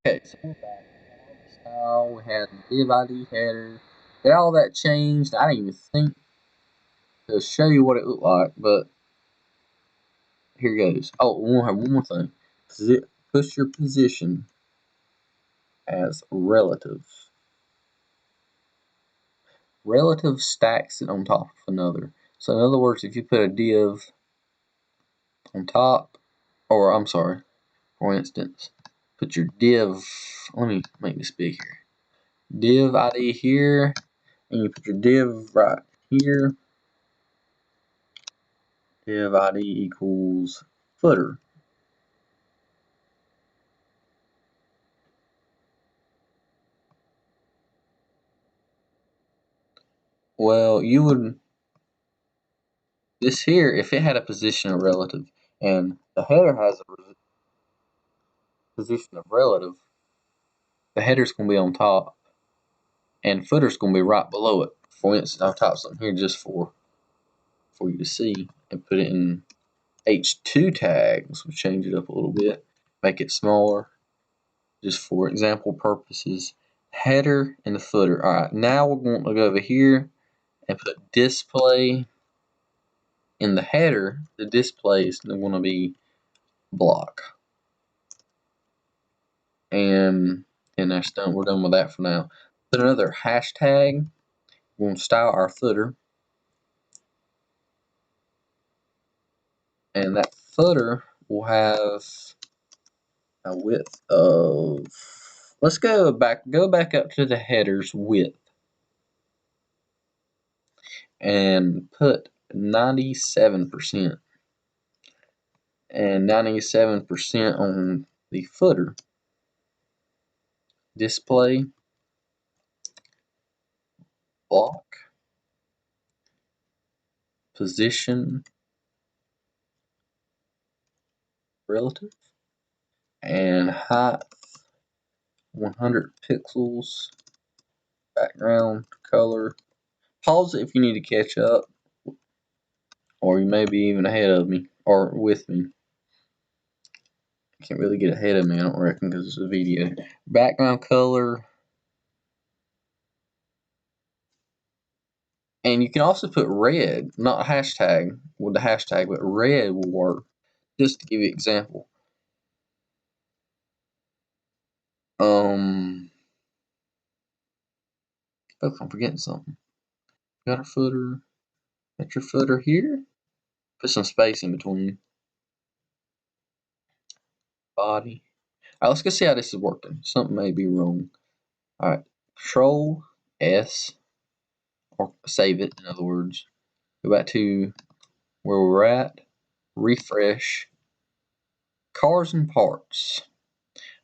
Okay, so we're back. We had all the style, we had the div ID header, got all that changed. I didn't even think to show you what it looked like, but here goes. Oh, we want to have one more thing. Push your position as relative. Relative stacks it on top of another. So in other words, if you put a div on top, or I'm sorry, for instance, put your div, let me make this big here. Div ID here, and you put your div right here. Div ID equals footer. Well, you would, this here, if it had a position of relative, and the header has a position of relative, the header's going to be on top, and footer's going to be right below it. For instance, I'll type something here just for you to see, and put it in H2 tags. We'll change it up a little bit, make it smaller, just for example purposes. Header and the footer. Alright, now we're going to go over here and put display. In the header, the display is going to be block. And that's done. We're done with that for now. Put another hashtag. We're going to style our footer. And that footer will have a width of, let's go back up to the header's width and put 97%. And 97% on the footer. Display block position relative and height 100 pixels. Background color. Pause it if you need to catch up, or you may be even ahead of me or with me. Can't really get ahead of me, I don't reckon, because it's a video. Background color. And you can also put red, not hashtag with the hashtag, but red will work. Just to give you an example. Look, I'm forgetting something. Got our footer. Got your footer here. Put some space in between. Body. Alright, let's go see how this is working. Something may be wrong. Alright, Control S, or save it, in other words. Go back to where we're at. Refresh. Cars and parts.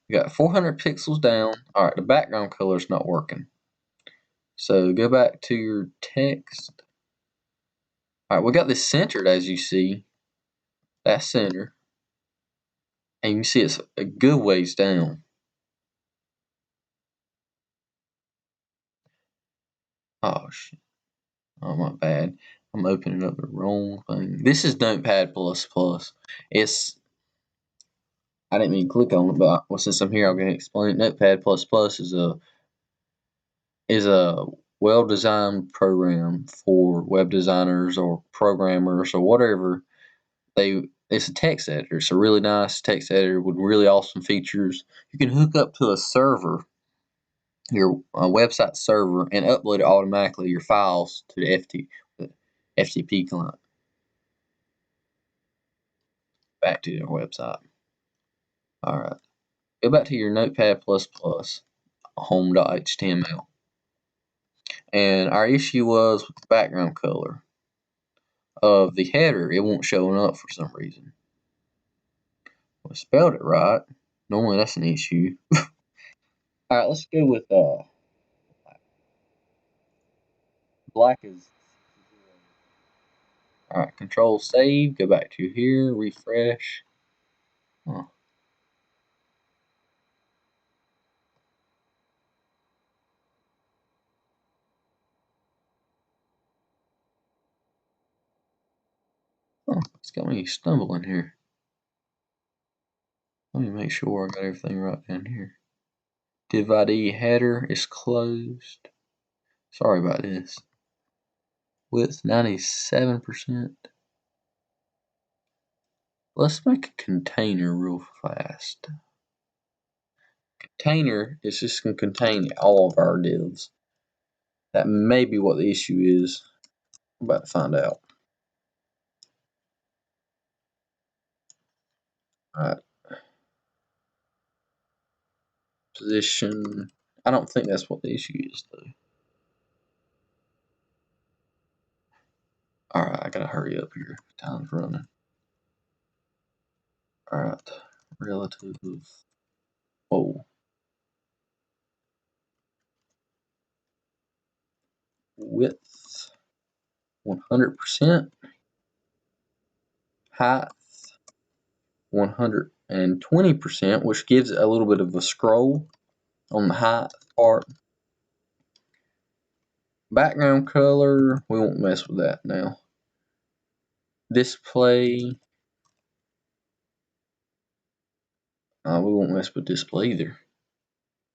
We got 400 pixels down. Alright, the background color is not working. So go back to your text. Alright, we got this centered, as you see. That's center. And you can see it's a good ways down. Oh shit. Oh, my bad. I'm opening up the wrong thing. This is Notepad++. It's, I didn't mean to click on it, but since I'm here, I'm going to explain it. Notepad++ is a well-designed program for web designers or programmers or whatever. It's a text editor. It's a really nice text editor with really awesome features. You can hook up to a server, your website server, and upload it automatically, your files, to the FTP client. Back to your website. Alright. Go back to your Notepad++, home.html. And our issue was with the background color of the header. It won't showing up for some reason. We spelled it right. Normally that's an issue. Alright, let's go with black is 0. Alright, control save, go back to here, refresh. Oh. Oh, it's got me stumbling here. Let me make sure I got everything right down here. Div ID header is closed. Sorry about this. Width 97%. Let's make a container real fast. Container is just going to contain all of our divs. That may be what the issue is. I'm about to find out. Alright. Position. I don't think that's what the issue is though. Alright, I gotta hurry up here. Time's running. Alright. Relative. Whoa. Width 100%. Height 120%, which gives it a little bit of a scroll on the height part. Background color, we won't mess with that now. Display, we won't mess with display either.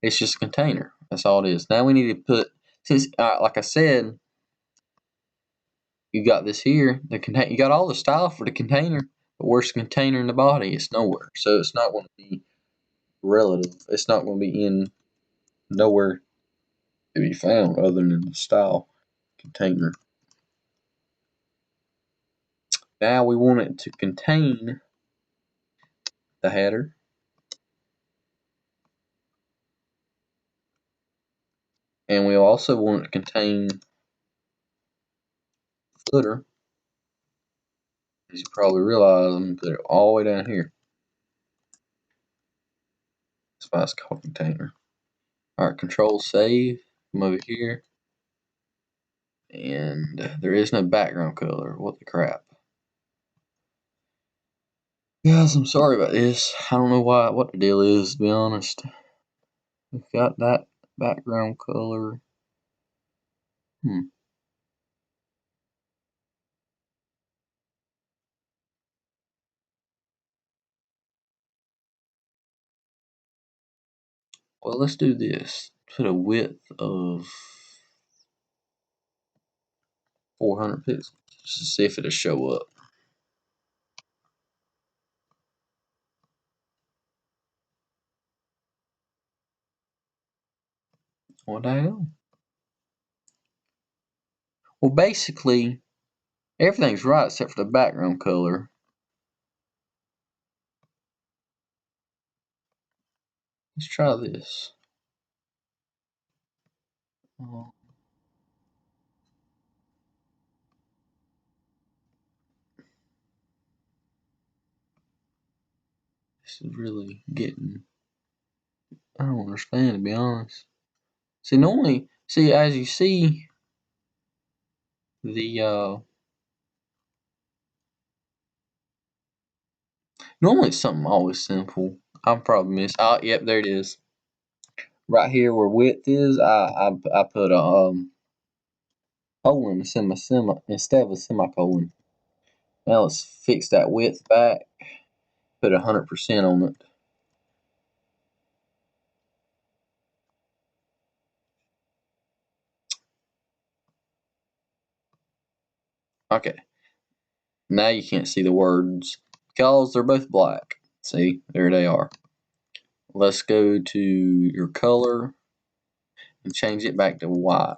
It's just a container. That's all it is. Now we need to put, since like I said, you got this here. You got all the style for the container, but where's the container in the body? It's nowhere. So it's not going to be relative. It's not going to be in nowhere to be found other than the style container. Now we want it to contain the header. And we also want it to contain footer. As you probably realize, I'm going to put it all the way down here. That's why it's called container. Alright, control save. Come over here. And there is no background color. What the crap. Guys, I'm sorry about this. I don't know what the deal is, to be honest. We've got that background color. Well, let's do this. Put a width of 400 pixels just to see if it'll show up. What the hell? Well, basically, everything's right except for the background color. Let's try this. This is really getting, I don't understand, to be honest. See, normally, as you see, the normally it's something always simple. I'm probably missed. Oh, yep, there it is. Right here where width is, I put a colon instead of a semicolon. Now let's fix that width back. Put 100% on it. Okay. Now you can't see the words because they're both black. See, there they are. Let's go to your color and change it back to white.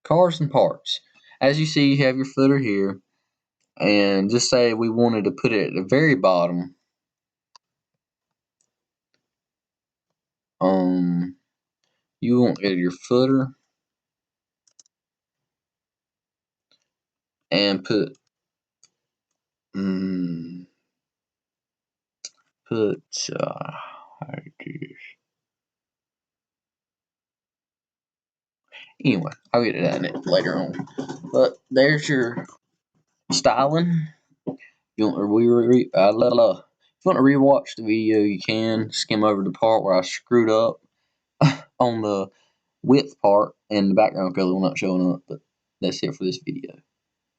Cars and parts. As you see, you have your footer here. And just say we wanted to put it at the very bottom. You want to go to your footer and put anyway, I'll get it at it later on. But there's your styling. If you want to rewatch the video, you can skim over the part where I screwed up on the width part and the background color not showing up. But that's it for this video.